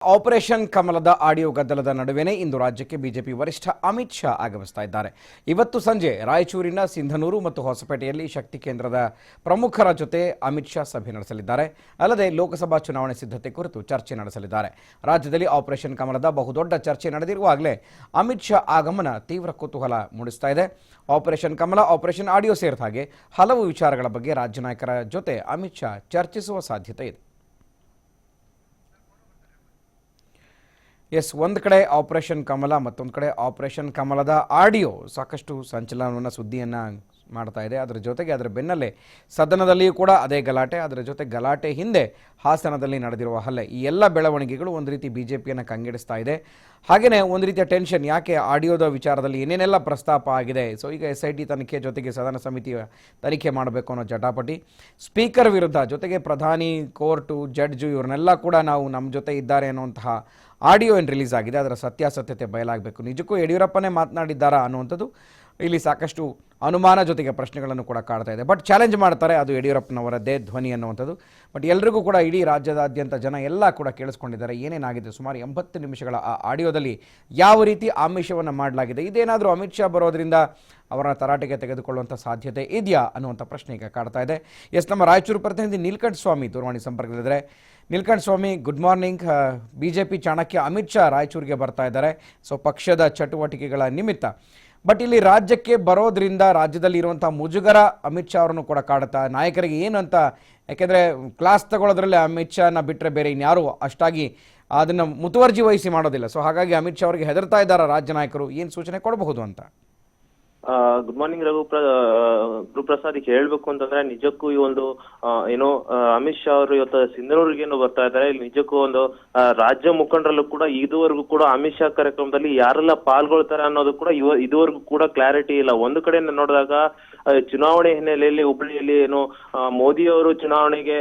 Operation ಕಮಲದ audio ಗದ್ದಲದ ನಡುವೆನೇ ಇಂದು ರಾಜ್ಯಕ್ಕೆ ಬಿಜೆಪಿ ವರಿಷ್ಠ ಅಮಿತ್ ಶಾ ಆಗಮಿಸ್ತಾ ಇದ್ದಾರೆ. ಇವತ್ತು ಸಂಜೆ ರಾಯಚೂರಿನ ಸಿಂಧನೂರು ಮತ್ತು ಹೊಸಪೇಟೆಯಲ್ಲಿ ಶಕ್ತಿ ಕೇಂದ್ರದ ಪ್ರಮುಖರ ಜೊತೆ ಅಮಿತ್ ಶಾ ಸಭೆ ನಡೆಸಲಿದ್ದಾರೆ. ಅಲ್ಲದೆ ಲೋಕಸಭಾ ಚುನಾವಣೆ ಸಿದ್ಧತೆ ಕುರಿತು ಚರ್ಚೆ ನಡೆಸಲಿದ್ದಾರೆ. ರಾಜ್ಯದಲ್ಲಿ ಆಪರೇಷನ್ ಕಮಲದ ಬಹುದೊಡ್ಡ ಚರ್ಚೆ ನಡೆದಿರುವಾಗಲೇ ಅಮಿತ್ ಶಾ ಆಗಮನ ತೀವ್ರ ಕುತೂಹಲ ಮೂಡಿಸ್ತಾ ಇದೆ. ಆಪರೇಷನ್ ಕಮಲ, ಆಪರೇಷನ್ ಆಡಿಯೋ ಸೇರಿದ ಹಾಗೆ ಹಲವು ವಿಚಾರಗಳ ಬಗ್ಗೆ ರಾಜ್ಯ ನಾಯಕರ ಜೊತೆ ಅಮಿತ್ ಶಾ ಚರ್ಚಿಸುವ ಸಾಧ್ಯತೆ ಇದೆ. ಒಂದು ಕಡೆ ಆಪರೇಷನ್ ಕಮಲ, ಮತ್ತೊಂದು ಕಡೆ ಆಪರೇಷನ್ ಕಮಲದ ಆಡಿಯೋ ಸಾಕಷ್ಟು ಸಂಚಲನವನ್ನು, ಸುದ್ದಿಯನ್ನು ಮಾಡ್ತಾ ಇದೆ. ಅದರ ಜೊತೆಗೆ ಅದರ ಬೆನ್ನಲ್ಲೇ ಸದನದಲ್ಲಿಯೂ ಕೂಡ ಅದೇ ಗಲಾಟೆ, ಅದರ ಜೊತೆ ಗಲಾಟೆ ಹಿಂದೆ ಹಾಸನದಲ್ಲಿ ನಡೆದಿರುವ ಹಲ್ಲೆ, ಈ ಎಲ್ಲ ಬೆಳವಣಿಗೆಗಳು ಒಂದು ರೀತಿ ಬಿಜೆಪಿಯನ್ನು ಕಂಗೆಡಿಸ್ತಾ ಇದೆ. ಹಾಗೆಯೇ ಒಂದು ರೀತಿಯ ಟೆನ್ಷನ್, ಯಾಕೆ ಆಡಿಯೋದ ವಿಚಾರದಲ್ಲಿ ಏನೇನೆಲ್ಲ ಪ್ರಸ್ತಾಪ ಆಗಿದೆ. ಸೊ ಈಗ SIT ತನಿಖೆ ಜೊತೆಗೆ ಸದನ ಸಮಿತಿಯ ತನಿಖೆ ಮಾಡಬೇಕು ಅನ್ನೋ ಜಟಾಪಟಿ, ಸ್ಪೀಕರ್ ವಿರುದ್ಧ, ಜೊತೆಗೆ ಪ್ರಧಾನಿ, ಕೋರ್ಟು, ಜಡ್ಜು ಇವರನ್ನೆಲ್ಲ ಕೂಡ ನಾವು ನಮ್ಮ ಜೊತೆ ಇದ್ದಾರೆ ಅನ್ನುವಂತಹ ಆಡಿಯೋ ಏನು ರಿಲೀಸ್ ಆಗಿದೆ, ಅದರ ಸತ್ಯಾಸತ್ಯತೆ ಬಯಲಾಗಬೇಕು. ನಿಜಕ್ಕೂ ಯಡಿಯೂರಪ್ಪನೇ ಮಾತನಾಡಿದ್ದಾರಾ ಅನ್ನುವಂಥದ್ದು ಇಲ್ಲಿ ಸಾಕಷ್ಟು ಅನುಮಾನ ಜೊತೆಗೆ ಪ್ರಶ್ನೆಗಳನ್ನು ಕೂಡ ಕಾಡ್ತಾ ಇದೆ. ಬಟ್ ಚಾಲೆಂಜ್ ಮಾಡ್ತಾರೆ, ಅದು ಯಡಿಯೂರಪ್ಪನವರದ್ದೇ ಧ್ವನಿ ಅನ್ನುವಂಥದ್ದು. ಬಟ್ ಎಲ್ರಿಗೂ ಕೂಡ, ಇಡೀ ರಾಜ್ಯದಾದ್ಯಂತ ಜನ ಎಲ್ಲ ಕೂಡ ಕೇಳಿಸ್ಕೊಂಡಿದ್ದಾರೆ ಏನೇನಾಗಿದೆ. ಸುಮಾರು 80 ನಿಮಿಷಗಳ ಆ ಆಡಿಯೋದಲ್ಲಿ ಯಾವ ರೀತಿ ಆಮಿಷವನ್ನು ಮಾಡಲಾಗಿದೆ, ಇದೇನಾದರೂ ಅಮಿತ್ ಶಾ ಬರೋದ್ರಿಂದ ಅವರ ತರಾಟೆಗೆ ತೆಗೆದುಕೊಳ್ಳುವಂಥ ಸಾಧ್ಯತೆ ಇದೆಯಾ ಅನ್ನುವಂಥ ಪ್ರಶ್ನೆ ಈಗ ಕಾಡ್ತಾ ಇದೆ. ನಮ್ಮ ರಾಯಚೂರು ಪ್ರತಿನಿಧಿ ನೀಲಕಂಠ ಸ್ವಾಮಿ ದೂರವಾಣಿ ಸಂಪರ್ಕದಲ್ಲಿದ್ದಾರೆ. Neelakanta Swamy, good morning. BJP Chanakya Amit Shah ರಾಯಚೂರಿಗೆ ಬರ್ತಾ ಇದ್ದಾರೆ, ಸೊ ಪಕ್ಷದ ಚಟುವಟಿಕೆಗಳ ನಿಮಿತ್ತ. ಬಟ್ ಇಲ್ಲಿ ರಾಜ್ಯಕ್ಕೆ ಬರೋದ್ರಿಂದ ರಾಜ್ಯದಲ್ಲಿ ಇರುವಂಥ ಮುಜುಗರ ಅಮಿತ್ ಶಾ ಅವರನ್ನು ಕೂಡ ಕಾಡುತ್ತಾ, ನಾಯಕರಿಗೆ ಏನು ಅಂತ. ಯಾಕೆಂದರೆ ಕ್ಲಾಸ್ ತಗೊಳ್ಳೋದ್ರಲ್ಲಿ ಅಮಿತ್ ಶಾನ ಬಿಟ್ಟರೆ ಬೇರೆ ಇನ್ಯಾರು ಅಷ್ಟಾಗಿ ಅದನ್ನು ಮುತುವರ್ಜಿ ವಹಿಸಿ ಮಾಡೋದಿಲ್ಲ. ಸೊ ಹಾಗಾಗಿ ಅಮಿತ್ ಶಾ ಅವರಿಗೆ ಹೆದರ್ತಾ ಇದ್ದಾರೆ ರಾಜ್ಯ ನಾಯಕರು, ಏನು ಸೂಚನೆ ಕೊಡಬಹುದು ಅಂತ? Good morning Guruprasad. ಹೇಳ್ಬೇಕು ಅಂತಂದ್ರೆ ನಿಜಕ್ಕೂ ಈ ಒಂದು ಅಮಿತ್ ಶಾ ಅವರು ಇವತ್ತು ಸಿಂಧನೂರಿಗೆ ಬರ್ತಾ ಇದ್ದಾರೆ. ಇಲ್ಲಿ ನಿಜಕ್ಕೂ ಒಂದು ರಾಜ್ಯ ಮುಖಂಡರಲ್ಲೂ ಕೂಡ ಇದುವರೆಗೂ ಕೂಡ ಅಮಿತ್ ಶಾ ಕಾರ್ಯಕ್ರಮದಲ್ಲಿ ಯಾರೆಲ್ಲ ಪಾಲ್ಗೊಳ್ತಾರೆ ಅನ್ನೋದು ಕೂಡ ಇದುವರೆಗೂ ಕೂಡ ಕ್ಲಾರಿಟಿ ಇಲ್ಲ. ಒಂದು ಕಡೆ ನೋಡಿದಾಗ ಚುನಾವಣೆ ಹಿನ್ನೆಲೆಯಲ್ಲಿ ಹುಬ್ಬಳ್ಳಿಯಲ್ಲಿ ಮೋದಿ ಅವರು ಚುನಾವಣೆಗೆ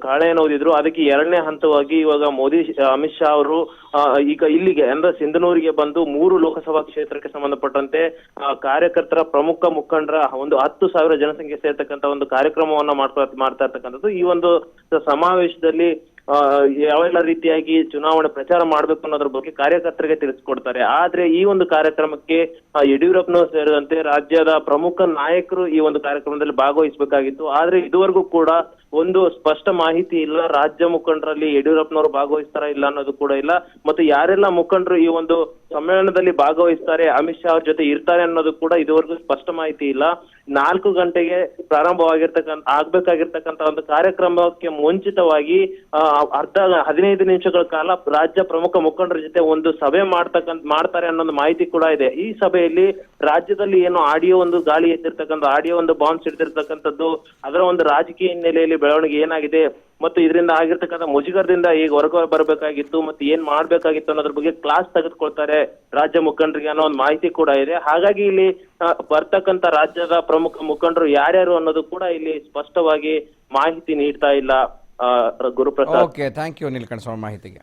ಕಾಳೆಯನ್ನು ಓದಿದ್ರು. ಅದಕ್ಕೆ ಎರಡನೇ ಹಂತವಾಗಿ ಇವಾಗ ಅಮಿತ್ ಶಾ ಅವರು ಈಗ ಇಲ್ಲಿಗೆ ಅಂದ್ರೆ ಸಿಂಧನೂರಿಗೆ ಬಂದು 3 ಲೋಕಸಭಾ ಕ್ಷೇತ್ರಕ್ಕೆ ಸಂಬಂಧಪಟ್ಟಂತೆ ಕಾರ್ಯಕರ್ತರ ಪ್ರಮುಖ ಮುಖಂಡರ ಒಂದು 10,000 ಜನಸಂಖ್ಯೆ ಸೇರ್ತಕ್ಕಂಥ ಒಂದು ಕಾರ್ಯಕ್ರಮವನ್ನ ಮಾಡ್ತಾ ಇರ್ತಕ್ಕಂಥದ್ದು. ಈ ಒಂದು ಸಮಾವೇಶದಲ್ಲಿ ಯಾವೆಲ್ಲ ರೀತಿಯಾಗಿ ಚುನಾವಣೆ ಪ್ರಚಾರ ಮಾಡ್ಬೇಕು ಅನ್ನೋದ್ರ ಬಗ್ಗೆ ಕಾರ್ಯಕರ್ತರಿಗೆ ತಿಳಿಸ್ಕೊಡ್ತಾರೆ. ಆದ್ರೆ ಈ ಒಂದು ಕಾರ್ಯಕ್ರಮಕ್ಕೆ ಯಡಿಯೂರಪ್ಪನವರು ಸೇರಿದಂತೆ ರಾಜ್ಯದ ಪ್ರಮುಖ ನಾಯಕರು ಈ ಒಂದು ಕಾರ್ಯಕ್ರಮದಲ್ಲಿ ಭಾಗವಹಿಸಬೇಕಾಗಿತ್ತು. ಆದ್ರೆ ಇದುವರೆಗೂ ಕೂಡ ಒಂದು ಸ್ಪಷ್ಟ ಮಾಹಿತಿ ಇಲ್ಲ. ರಾಜ್ಯ ಮುಖಂಡರಲ್ಲಿ ಯಡಿಯೂರಪ್ಪನವರು ಭಾಗವಹಿಸ್ತಾರ ಇಲ್ಲ ಅನ್ನೋದು ಕೂಡ ಇಲ್ಲ. ಮತ್ತು ಯಾರೆಲ್ಲ ಮುಖಂಡರು ಈ ಒಂದು ಸಮ್ಮೇಳನದಲ್ಲಿ ಭಾಗವಹಿಸ್ತಾರೆ, ಅಮಿತ್ ಶಾ ಅವ್ರ ಜೊತೆ ಇರ್ತಾರೆ ಅನ್ನೋದು ಕೂಡ ಇದುವರೆಗೂ ಸ್ಪಷ್ಟ ಮಾಹಿತಿ ಇಲ್ಲ. 4 ಗಂಟೆಗೆ ಆಗ್ಬೇಕಾಗಿರ್ತಕ್ಕಂಥ ಒಂದು ಕಾರ್ಯಕ್ರಮಕ್ಕೆ ಮುಂಚಿತವಾಗಿ 15 ನಿಮಿಷಗಳ ಕಾಲ ರಾಜ್ಯ ಪ್ರಮುಖ ಮುಖಂಡರ ಜೊತೆ ಒಂದು ಸಭೆ ಮಾಡ್ತಾರೆ ಅನ್ನೋದು ಮಾಹಿತಿ ಕೂಡ ಇದೆ. ಈ ಸಭೆಯಲ್ಲಿ ರಾಜ್ಯದಲ್ಲಿ ಏನು ಆಡಿಯೋ ಒಂದು ಗಾಳಿ ಎತ್ತಿರ್ತಕ್ಕಂಥ, ಆಡಿಯೋ ಒಂದು ಬಾಂಬ್ ಸಿಡ್ತಿರ್ತಕ್ಕಂಥದ್ದು, ಅದರ ಒಂದು ರಾಜಕೀಯ ಹಿನ್ನೆಲೆಯಲ್ಲಿ ಬೆಳವಣಿಗೆ ಏನಾಗಿದೆ ಮತ್ತು ಇದರಿಂದ ಆಗಿರ್ತಕ್ಕಂಥ ಮುಜುಗರದಿಂದ ಈಗ ಹೊರಗೆ ಬರಬೇಕಾಗಿತ್ತು ಮತ್ತು ಏನ್ ಮಾಡ್ಬೇಕಾಗಿತ್ತು ಅನ್ನೋದ್ರ ಬಗ್ಗೆ ಕ್ಲಾಸ್ ತೆಗೆದುಕೊಳ್ತಾರೆ ರಾಜ್ಯ ಮುಖಂಡರಿಗೆ ಅನ್ನೋ ಒಂದು ಮಾಹಿತಿ ಕೂಡ ಇದೆ. ಹಾಗಾಗಿ ಇಲ್ಲಿ ಬರ್ತಕ್ಕಂಥ ರಾಜ್ಯದ ಪ್ರಮುಖ ಮುಖಂಡರು ಯಾರ್ಯಾರು ಅನ್ನೋದು ಕೂಡ ಇಲ್ಲಿ ಸ್ಪಷ್ಟವಾಗಿ ಮಾಹಿತಿ ನೀಡ್ತಾ ಇಲ್ಲ. Guruprasad, okay, thank you Neelakanta Swamy ಮಾಹಿತಿಗೆ.